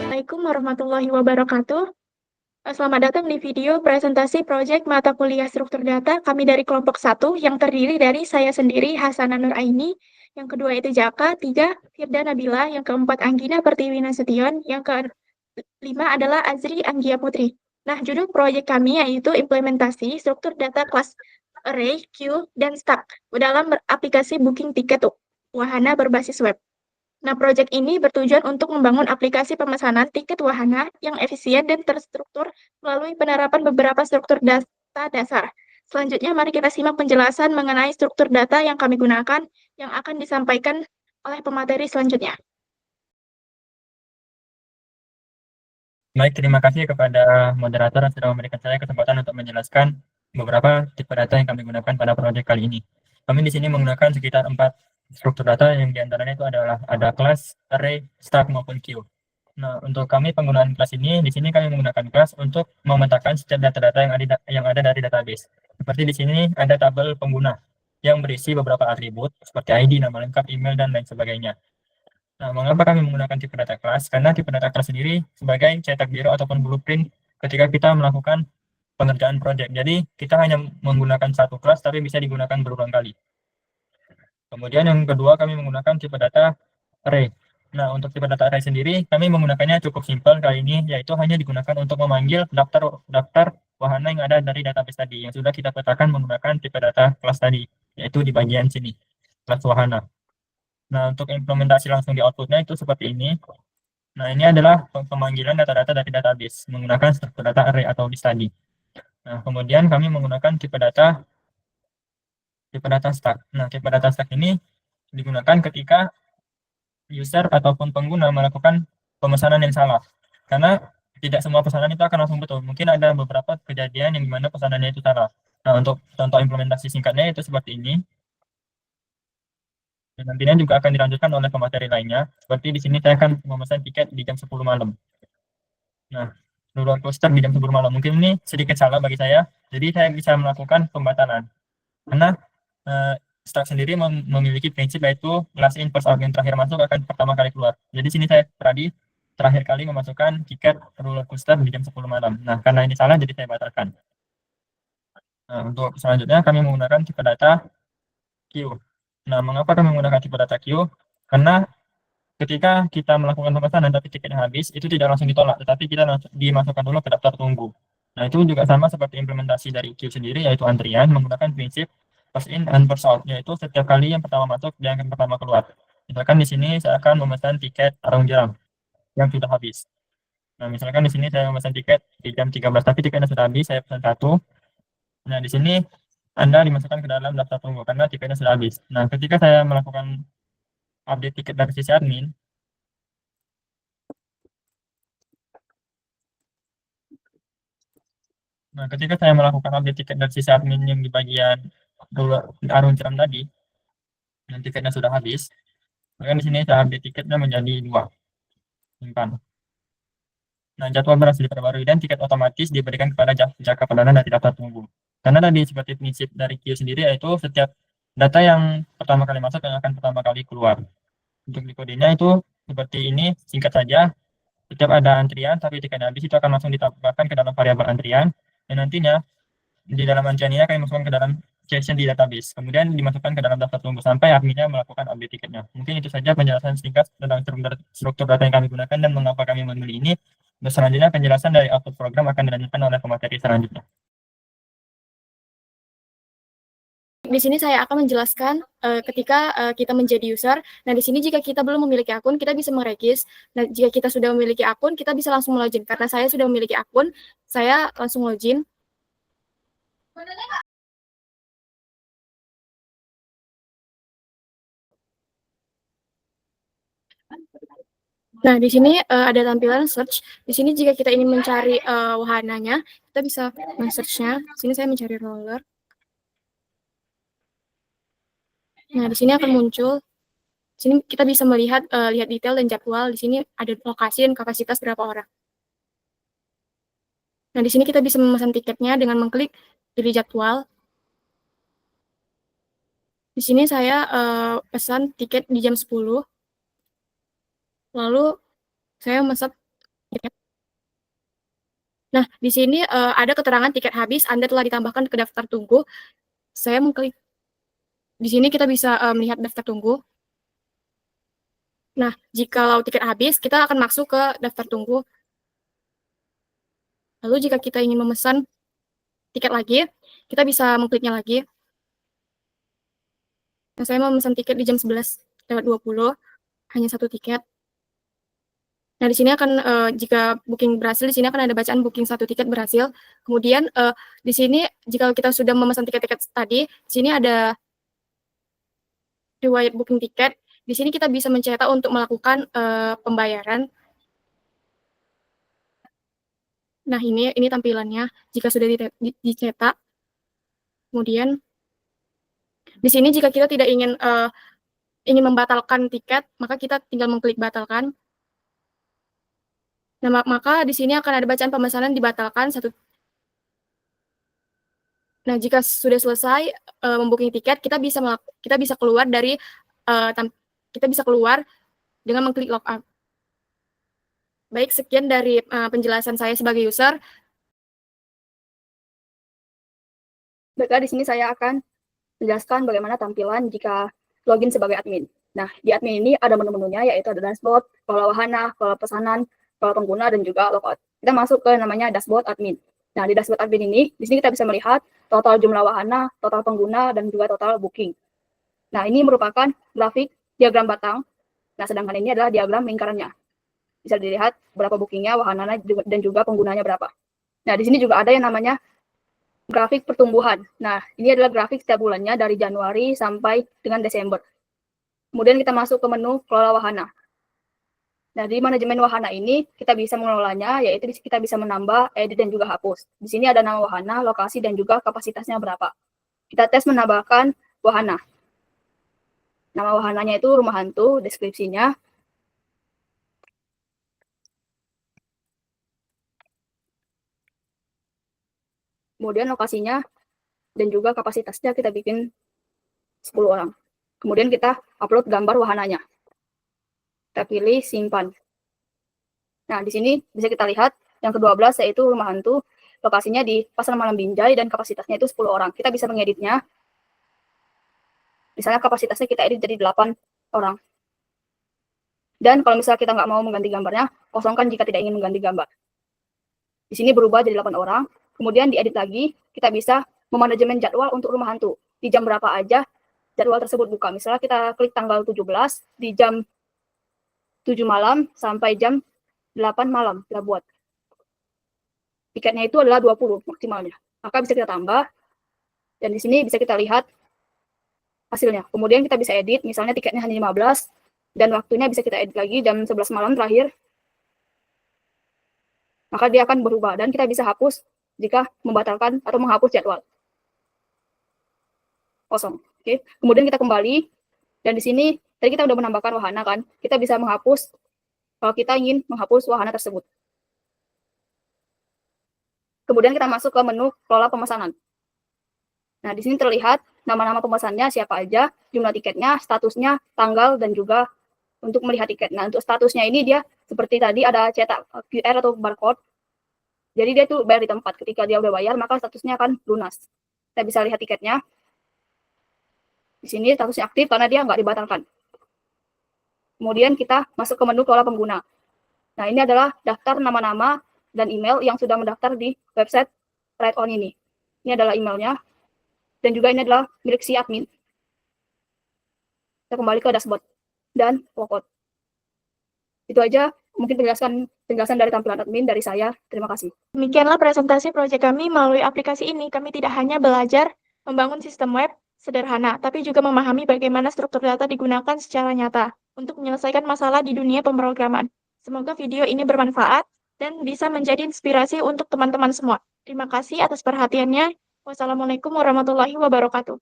Assalamualaikum warahmatullahi wabarakatuh. Selamat datang di video presentasi proyek mata kuliah struktur data kami dari kelompok 1 yang terdiri dari saya sendiri, Hasanah Nur Aini, yang kedua itu Jaka, 3, Firda Nabila, yang keempat Anggina Pertiwi Nasution, yang kelima adalah Azri Anggia Putri. Nah, judul proyek kami yaitu implementasi struktur data kelas array, queue, dan stack dalam aplikasi booking tiket wahana berbasis web. Nah, proyek ini bertujuan untuk membangun aplikasi pemesanan tiket wahana yang efisien dan terstruktur melalui penerapan beberapa struktur data dasar. Selanjutnya, mari kita simak penjelasan mengenai struktur data yang kami gunakan yang akan disampaikan oleh pemateri selanjutnya. Baik, terima kasih kepada moderator yang sudah memberikan saya kesempatan untuk menjelaskan beberapa tipe data yang kami gunakan pada proyek kali ini. Kami di sini menggunakan sekitar 4 struktur data yang diantaranya itu adalah ada kelas, array, stack, maupun queue. Nah, untuk kami penggunaan kelas ini, di sini kami menggunakan kelas untuk memetakan setiap data-data yang ada dari database. Seperti di sini ada tabel pengguna yang berisi beberapa atribut seperti ID, nama lengkap, email, dan lain sebagainya. Nah, mengapa kami menggunakan tipe data kelas? Karena tipe data kelas sendiri sebagai cetak biru ataupun blueprint ketika kita melakukan pengerjaan proyek. Jadi, kita hanya menggunakan satu kelas, tapi bisa digunakan berulang kali. Kemudian yang kedua, kami menggunakan tipe data array. Nah, untuk tipe data array sendiri, kami menggunakannya cukup simpel kali ini, yaitu hanya digunakan untuk memanggil daftar wahana yang ada dari database tadi, yang sudah kita petakan menggunakan tipe data kelas tadi, yaitu di bagian sini, kelas wahana. Nah, untuk implementasi langsung di outputnya itu seperti ini. Nah, ini adalah pemanggilan data-data dari database menggunakan struktur data array atau list tadi. Nah, kemudian kami menggunakan tipe data stack. Nah, tipe data stack ini digunakan ketika user ataupun pengguna melakukan pemesanan yang salah. Karena tidak semua pesanan itu akan langsung betul. Mungkin ada beberapa kejadian yang dimana pesanannya itu salah. Nah, untuk contoh implementasi singkatnya itu seperti ini. Dan nantinya juga akan dilanjutkan oleh pemateri lainnya. Seperti di sini saya akan memesan tiket di jam 10 malam. Nah, roller coaster di jam 10 malam. Mungkin ini sedikit salah bagi saya. Jadi saya bisa melakukan pembatalan. Karena eh, Stack sendiri memiliki prinsip yaitu last in first out, yang terakhir masuk akan pertama kali keluar. Jadi sini saya tadi terakhir kali memasukkan tiket roller coaster di jam 10 malam. Nah, karena ini salah jadi saya batalkan. Nah, untuk selanjutnya kami menggunakan tipe data queue. Nah, mengapa kami menggunakan tipe data queue? Karena ketika kita melakukan pemesanan tapi tiketnya habis, itu tidak langsung ditolak, tetapi kita langsung dimasukkan dulu ke daftar tunggu. Nah, itu juga sama seperti implementasi dari queue sendiri, yaitu antrian menggunakan prinsip first in and first out, yaitu setiap kali yang pertama masuk, dia akan pertama keluar. Misalkan di sini saya akan memesan tiket arung jeram yang sudah habis. Nah, misalkan di sini saya memesan tiket di jam 13, tapi tiketnya sudah habis, saya pesan satu. Nah, di sini Anda dimasukkan ke dalam daftar tunggu karena tiketnya sudah habis. Nah, ketika saya melakukan update tiket dari sisi admin, Nah, ketika saya melakukan update tiket dari sisi admin yang di bagian arung jeram tadi, yang tiketnya sudah habis, maka di sini saya update tiketnya menjadi 2, simpan. Nah, jadwal berhasil diperbarui dan tiket otomatis diberikan kepada jaka perdana dari daftar tunggu. Karena tadi seperti prinsip dari Q sendiri yaitu setiap data yang pertama kali masuk yang akan pertama kali keluar. Untuk di kodenya itu seperti ini, singkat saja. Setiap ada antrian tapi tiketnya habis itu akan langsung ditambahkan ke dalam variabel antrian dan nantinya di dalam antrian ini akan dimasukkan ke dalam session di database, kemudian dimasukkan ke dalam daftar tunggu sampai adminnya melakukan update tiketnya. Mungkin itu saja penjelasan singkat tentang struktur data yang kami gunakan dan mengapa kami memilih ini. Dan selanjutnya penjelasan dari output program akan dilanjutkan oleh pemateri selanjutnya. Di sini saya akan menjelaskan ketika kita menjadi user. Nah, di sini jika kita belum memiliki akun, kita bisa meregis. Nah, jika kita sudah memiliki akun, kita bisa langsung login. Karena saya sudah memiliki akun, saya langsung login. Nah, di sini ada tampilan search. Di sini jika kita ingin mencari wahananya, kita bisa men-search-nya. Di sini saya mencari roller. Nah, di sini akan muncul. Di sini kita bisa melihat lihat detail dan jadwal. Di sini ada lokasi dan kapasitas berapa orang. Nah, di sini kita bisa memesan tiketnya dengan mengklik pilih jadwal. Di sini saya pesan tiket di jam 10. Lalu saya memesan tiket. Nah, di sini ada keterangan tiket habis, Anda telah ditambahkan ke daftar tunggu. Saya mengklik. Di sini kita bisa melihat daftar tunggu. Nah, jikalau tiket habis, kita akan masuk ke daftar tunggu. Lalu jika kita ingin memesan tiket lagi, kita bisa mengkliknya lagi. Nah, saya mau memesan tiket di jam 11:20, hanya satu tiket. Nah, di sini akan jika booking berhasil, di sini akan ada bacaan booking satu tiket berhasil. Kemudian di sini jika kita sudah memesan tiket-tiket tadi, di sini ada riwayat booking tiket. Di sini kita bisa mencetak untuk melakukan pembayaran. Nah, ini tampilannya jika sudah dicetak. Kemudian di sini jika kita tidak ingin membatalkan tiket, maka kita tinggal mengklik batalkan. Nah, maka di sini akan ada bacaan pemesanan dibatalkan satu. Nah, jika sudah selesai membooking tiket, kita bisa keluar dari kita bisa keluar dengan mengklik logout. Baik, sekian dari penjelasan saya sebagai user. Baiklah, di sini saya akan menjelaskan bagaimana tampilan jika login sebagai admin. Nah, di admin ini ada menu-menunya, yaitu ada dashboard, kelola wahana, kelola pesanan, kelola pengguna, dan juga logout. Kita masuk ke namanya dashboard admin. Nah, di dashboard admin ini, di sini kita bisa melihat total jumlah wahana, total pengguna, dan juga total booking. Nah, ini merupakan grafik diagram batang. Nah, sedangkan ini adalah diagram lingkarannya. Bisa dilihat berapa bookingnya, wahananya, dan juga penggunanya berapa. Nah, di sini juga ada yang namanya grafik pertumbuhan. Nah, ini adalah grafik setiap bulannya dari Januari sampai dengan Desember. Kemudian kita masuk ke menu kelola wahana. Nah, di manajemen wahana ini kita bisa mengelolanya, yaitu kita bisa menambah, edit, dan juga hapus. Di sini ada nama wahana, lokasi, dan juga kapasitasnya berapa. Kita tes menambahkan wahana. Nama wahananya itu rumah hantu, deskripsinya. Kemudian lokasinya dan juga kapasitasnya kita bikin 10 orang. Kemudian kita upload gambar wahananya. Kita pilih simpan. Nah, di sini bisa kita lihat yang ke-12 yaitu rumah hantu. Lokasinya di Pasar Malam Binjai dan kapasitasnya itu 10 orang. Kita bisa mengeditnya. Misalnya kapasitasnya kita edit jadi 8 orang. Dan kalau misalnya kita nggak mau mengganti gambarnya, kosongkan jika tidak ingin mengganti gambar. Di sini berubah jadi 8 orang. Kemudian diedit lagi, kita bisa memanajemen jadwal untuk rumah hantu. Di jam berapa aja jadwal tersebut buka. Misalnya kita klik tanggal 17 di jam 7 malam sampai jam 8 malam kita buat. Tiketnya itu adalah 20 maksimalnya. Maka bisa kita tambah. Dan di sini bisa kita lihat hasilnya. Kemudian kita bisa edit, misalnya tiketnya hanya 15 dan waktunya bisa kita edit lagi jam 11 malam terakhir. Maka dia akan berubah dan kita bisa hapus jika membatalkan atau menghapus jadwal. Kosong. Oke. Kemudian kita kembali dan di sini tadi kita sudah menambahkan wahana kan. Kita bisa menghapus kalau kita ingin menghapus wahana tersebut. Kemudian kita masuk ke menu kelola pemesanan. Nah, di sini terlihat nama-nama pemesannya siapa aja, jumlah tiketnya, statusnya, tanggal, dan juga untuk melihat tiket. Nah, untuk statusnya ini dia seperti tadi ada cetak QR atau barcode. Jadi dia tuh bayar di tempat. Ketika dia udah bayar, maka statusnya akan lunas. Kita bisa lihat tiketnya. Di sini statusnya aktif karena dia nggak dibatalkan. Kemudian kita masuk ke menu kelola pengguna. Nah, ini adalah daftar nama-nama dan email yang sudah mendaftar di website Ride On ini. Ini adalah emailnya. Dan juga ini adalah milik si admin. Kita kembali ke dashboard dan logout. Itu aja mungkin penjelasan dari tampilan admin dari saya. Terima kasih. Demikianlah presentasi proyek kami melalui aplikasi ini. Kami tidak hanya belajar membangun sistem web sederhana, tapi juga memahami bagaimana struktur data digunakan secara nyata untuk menyelesaikan masalah di dunia pemrograman. Semoga video ini bermanfaat dan bisa menjadi inspirasi untuk teman-teman semua. Terima kasih atas perhatiannya. Wassalamualaikum warahmatullahi wabarakatuh.